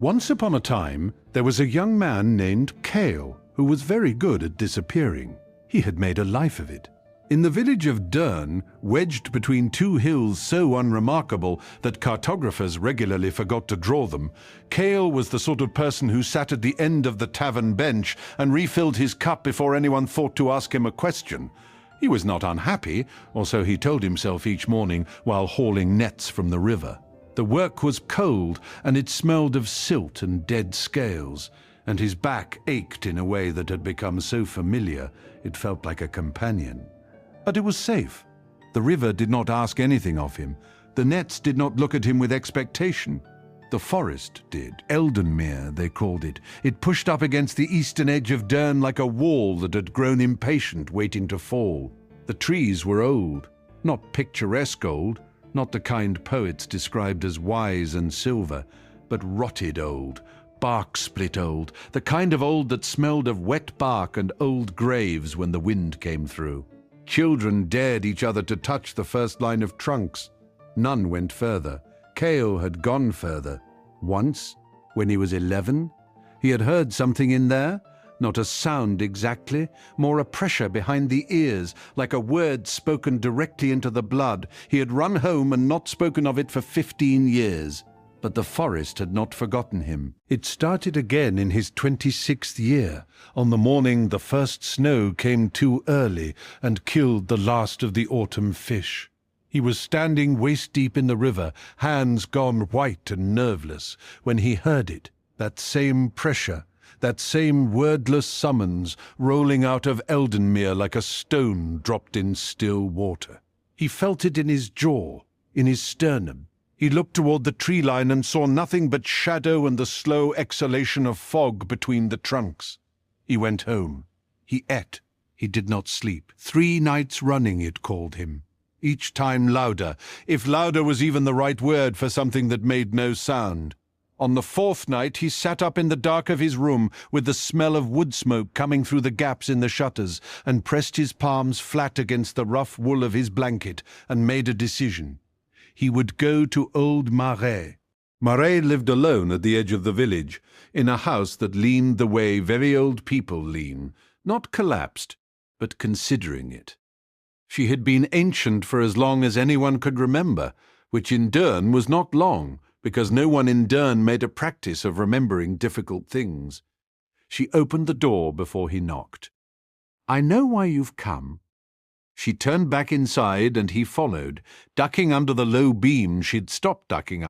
Once upon a time, there was a young man named Cale who was very good at disappearing. He had made a life of it. In the village of Deurne, wedged between two hills so unremarkable that cartographers regularly forgot to draw them, Cale was the sort of person who sat at the end of the tavern bench and refilled his cup before anyone thought to ask him a question. He was not unhappy, or so he told himself each morning while hauling nets from the river. The work was cold, and it smelled of silt and dead scales, and his back ached in a way that had become so familiar it felt like a companion. But it was safe. The river did not ask anything of him. The nets did not look at him with expectation. The forest did. Eldenmere, they called it. It pushed up against the eastern edge of Deurne like a wall that had grown impatient, waiting to fall. The trees were old, not picturesque old, not the kind poets described as wise and silver, but rotted old, bark-split old, the kind of old that smelled of wet bark and old graves when the wind came through. Children dared each other to touch the first line of trunks. None went further. Cale had gone further. Once, when he was 11, he had heard something in there, not a sound exactly, more a pressure behind the ears, like a word spoken directly into the blood. He had run home and not spoken of it for 15 years. But the forest had not forgotten him. It started again in his 26th year, on the morning the first snow came too early and killed the last of the autumn fish. He was standing waist-deep in the river, hands gone white and nerveless, when he heard it, that same pressure, that same wordless summons rolling out of Eldenmere like a stone dropped in still water. He felt it in his jaw, in his sternum. He looked toward the tree line and saw nothing but shadow and the slow exhalation of fog between the trunks. He went home. He ate. He did not sleep. 3 nights running, it called him. Each time louder, if louder was even the right word for something that made no sound. On the 4th night, he sat up in the dark of his room with the smell of wood smoke coming through the gaps in the shutters and pressed his palms flat against the rough wool of his blanket and made a decision. He would go to old Marais. Marais lived alone at the edge of the village, in a house that leaned the way very old people lean, not collapsed, but considering it. She had been ancient for as long as anyone could remember, which in Deurne was not long, because no one in Deurne made a practice of remembering difficult things. She opened the door before he knocked. "I know why you've come." She turned back inside and he followed, ducking under the low beam she'd stopped ducking